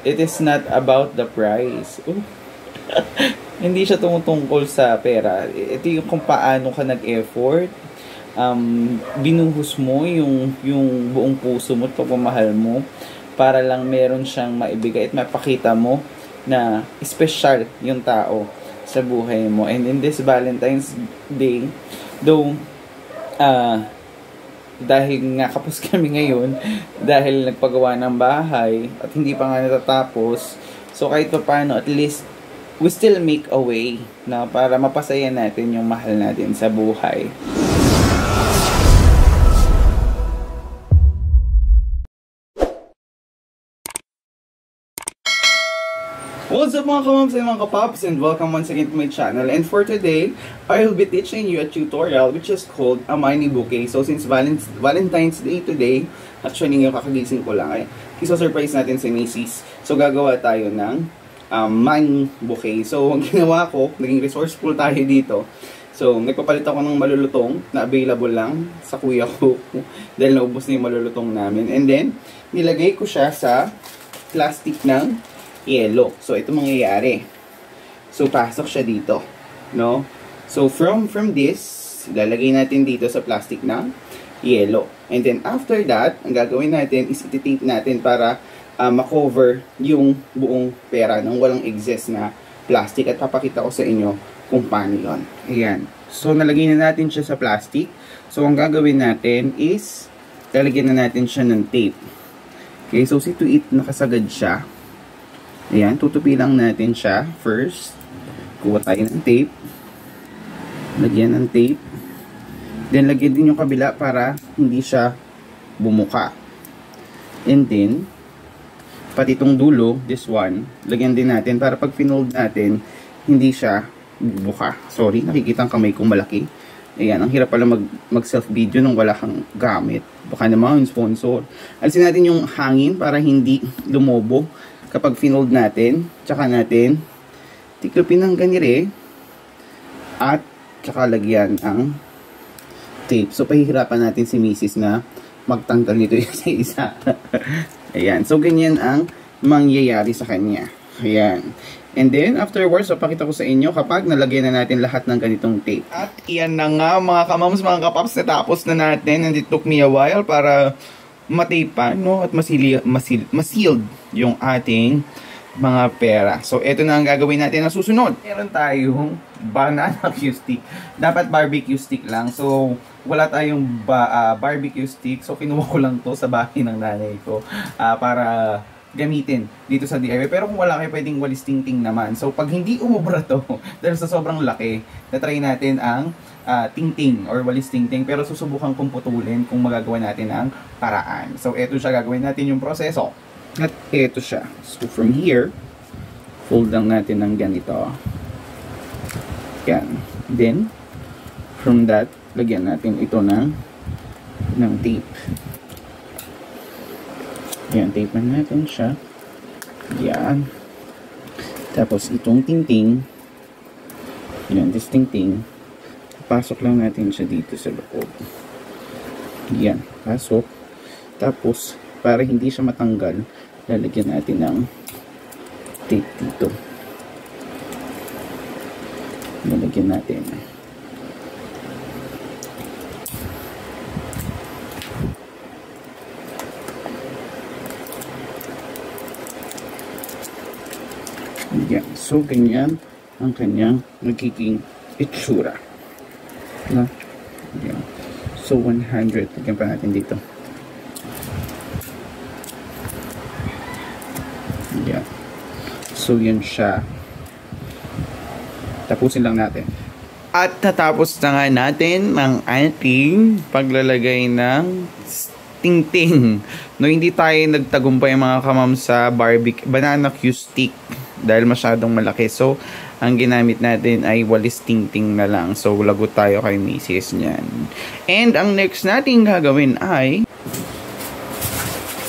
It is not about the price. Hindi siya tumutungkol sa pera. Ito yung kung paano ka nag-effort. Binuhos mo yung buong puso mo at pagmamahal mo para lang meron siyang maibigay at mapakita mo na special yung tao sa buhay mo. And in this Valentine's Day, though, dahil nga kapos kami ngayon, dahil nagpagawa ng bahay, at hindi pa nga natatapos, so kahit pa paano, at least, we still make a way na para mapasaya natin yung mahal natin sa buhay. What's up mga kamams and mga kapaps, and welcome once again to my channel. And for today, I will be teaching you a tutorial which is called a money bouquet. So since Valentine's Day today, actually yung kakagising ko lang eh, iso-surprise natin si Macy's. So gagawa tayo ng money bouquet. So ang ginawa ko, naging resourceful tayo dito. So nagpapalit ako ng malulutong na available lang sa kuya ko dahil naubos na yung malulutong namin. And then, nilagay ko siya sa plastic ng yellow. So, ito mangyayari. So, pasok siya dito. No? So, from this, lalagay natin dito sa plastic na yellow. And then, after that, ang gagawin natin is iti-tape natin para makover yung buong pera nang walang excess na plastic. At papakita ko sa inyo kung paano yun. Ayan. So, nalagay na natin siya sa plastic. So, ang gagawin natin is lalagyan na natin siya ng tape. Okay? So, see to it, nakasagad siya. Ayan, tutupi lang natin siya first. Kuha tayo ng tape. Lagyan ng tape. Then, lagyan din yung kabila para hindi siya bumuka. And then, pati itong dulo, this one, lagyan din natin para pag finold natin, hindi siya bubuka. Sorry, nakikita ang kamay kong malaki. Ayan, ang hirap pala mag-self-video nung wala kang gamit. Baka naman yung sponsor. Alisin natin yung hangin para hindi lumobo kapag finold natin. Tsaka natin tiklopin ng ganire at tsaka lagyan ang tape. So, pahihirapan natin si Mrs. na magtanggal nito sa isa. Ayan. So, ganyan ang mangyayari sa kanya. Ayan. And then, afterwards, so, pakita ko sa inyo kapag nalagyan na natin lahat ng ganitong tape. At iyan na nga mga kamams, mga kapaps, natapos na natin. And it took me a while para matape no? At masealed yung ating mga pera. So, ito na ang gagawin natin na susunod. Meron tayong banana cue stick. Dapat barbecue stick lang. So, wala tayong barbecue stick. So, kinuha ko lang to sa bahay ng nanay ko para gamitin dito sa DIY. Pero kung wala kayo, pwedeng walis tingting naman. So, pag hindi umubra to, dahil sa sobrang laki, na-try natin ang tingting or walis tingting. Pero susubukan kong putulin kung magagawa natin ang paraan. So, eto siya, gagawin natin yung proseso. At eto siya. So, from here, fold lang natin ng ganito. Yan. Then, from that, lagyan natin ito ng tape. Yan, tape na natin siya. Yan. Tapos, itong tingting, yan, this tingting, pasok lang natin siya dito sa loob. Yan, pasok. Tapos, para hindi siya matanggal, lalagyan natin ng tape dito. Lalagyan natin. Yan. So, ganyan ang kanyang magiging itsura. No? Yan. So, 100. Lagyan pa natin dito. Yan. So, yan siya. Tapusin lang natin. At natapos na nga natin ang ating paglalagay ng tingting. No, hindi tayo nagtagumpay mga kamam sa banana cue stick dahil masyadong malaki. So, ang ginamit natin ay walis tingting na lang. So, lagot tayo kay Mrs. niyan. And ang next natin gagawin ay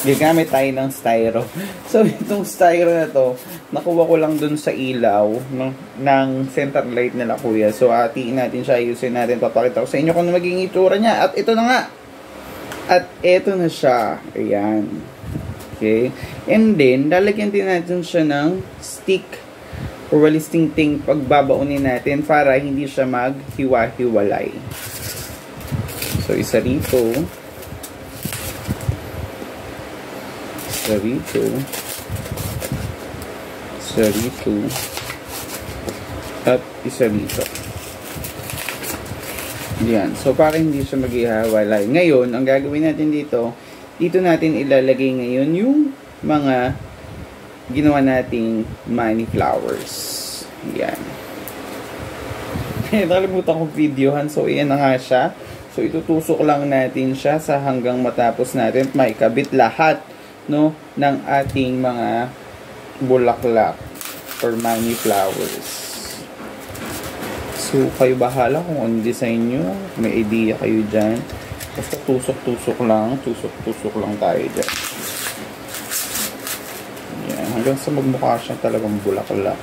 gagamit tayo ng styro. So, itong styro na to, nakuha ko lang dun sa ilaw ng center light nila kuya. So, atiin natin siya, ayusin natin, papakita ko sa inyo kung magiging itsura niya. At ito na nga. At ito na siya. Ayan. Okay? And then, lalagyan din natin siya ng stick or walis ting-ting pagbabaunin natin para hindi siya maghiwa-hiwalay. So, isa rito. Isa rito. Isa rito. At isa rito. Yan. So, para hindi siya maghihiwalay. Ngayon, ang gagawin natin dito natin ilalagay ngayon yung mga ginawa nating money flowers. Yan. Nakalimutan kong videohan. So, iyan na nga siya. So, itutusok lang natin siya sa hanggang matapos natin at maikabit lahat, no, ng ating mga bulaklak or money flowers. So, kayo bahala kung ano design nyo. May idea kayo dyan. Basta tusok-tusok lang. Tusok-tusok lang tayo dyan. Yan. Hanggang sa magmukha siya talagang bulaklak.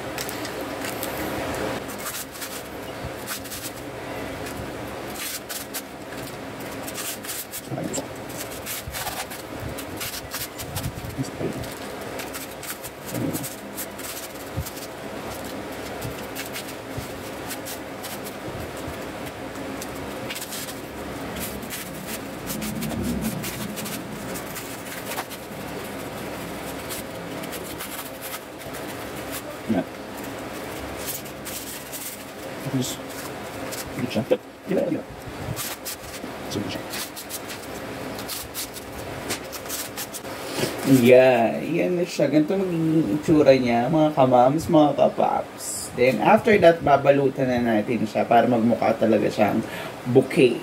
Yan. Just siya. Gila. Yeah, yan na siya. Ganito magiging itsura niya, mga kamams, mga kapaps. Then, after that, babalutan na natin siya para magmukha talaga siyang bouquet.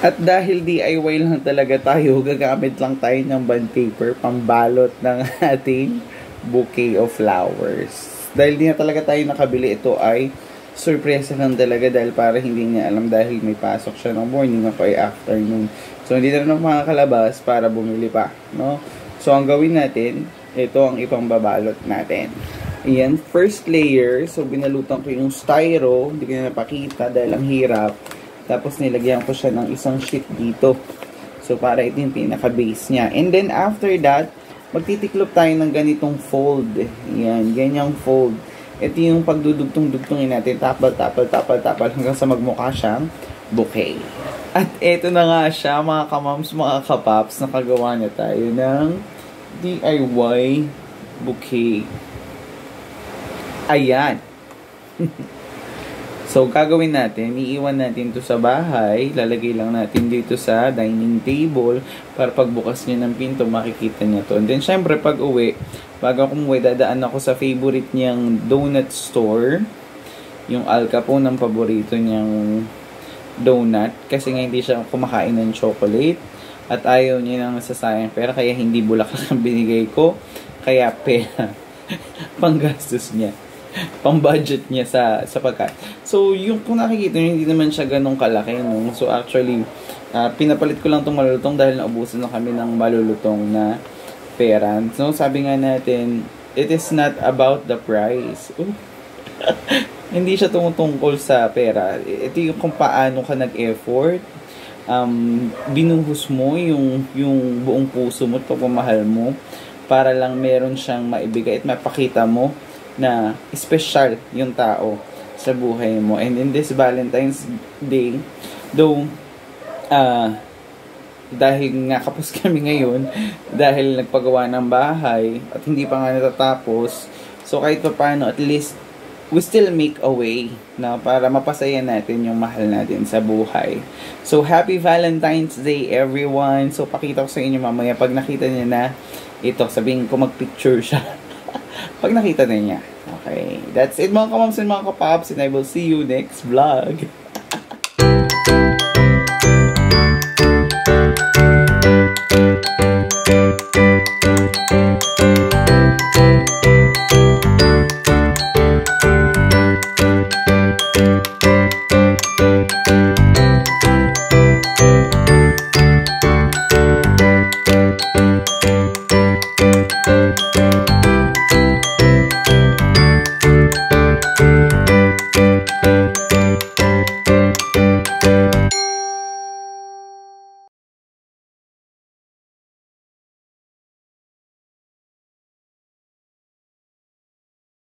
At dahil DIY lang talaga tayo, gagamit lang tayo ng bond paper pambalot ng ating bouquet of flowers. Dahil di na talaga tayo nakabili, ito ay surpresa lang talaga dahil para hindi niya alam dahil may pasok siya ng morning ako ay afternoon. So, hindi na makakalabas para bumili pa, no? So, ang gawin natin, ito ang ipang babalot natin. Ayan, first layer. So, binalutan ko yung styro. Hindi ko na napakita dahil ang hirap. Tapos, nilagyan ko siya ng isang sheet dito. So, para ito yung pinaka-base niya. And then, after that, magtitiklop tayo ng ganitong fold. Ayan, ganyang fold. Ito yung pagdudugtong-dugtongin natin. Tapal hanggang sa magmukha siyang bouquet. At ito na nga siya, mga kamams, mga kapaps. Nakagawa na tayo ng DIY bouquet. Ayan. So, gagawin natin, iiwan natin to sa bahay, lalagay lang natin dito sa dining table para pagbukas niya ng pinto, makikita niya to. And then, syempre, pag uwi, bago ako umuwi, dadaan ako sa favorite niyang donut store, yung Alka po ng paborito niyang donut, kasi nga hindi siya kumakain ng chocolate, at ayaw niya nang nasasayang pera, kaya hindi bulaklak ang binigay ko, kaya pera, panggastos niya. Pang-budget niya sa pagkain. So, yung kung nakikita nyo, hindi naman siya ganong kalaki, no? So, actually, pinapalit ko lang itong malulutong dahil naubusan na kami ng malulutong na pera. So, sabi nga natin, it is not about the price. Hindi siya tungkol sa pera. Ito yung kung paano ka nag-effort, binuhos mo yung buong puso mo at pagmamahal mo para lang meron siyang maibigay at mapakita mo na special yung tao sa buhay mo. And in this Valentine's Day, though, dahil nga kapos kami ngayon, dahil nagpagawa ng bahay, at hindi pa nga natatapos, so kahit pa paano, at least, we still make a way na para mapasaya natin yung mahal natin sa buhay. So, happy Valentine's Day, everyone! So, pakita ko sa inyo mamaya, pag nakita niya na ito, sabihin ko mag-picture siya. Pag nakita na niya. Okay. That's it, mga kamams and mga kapaps, and I will see you next vlog.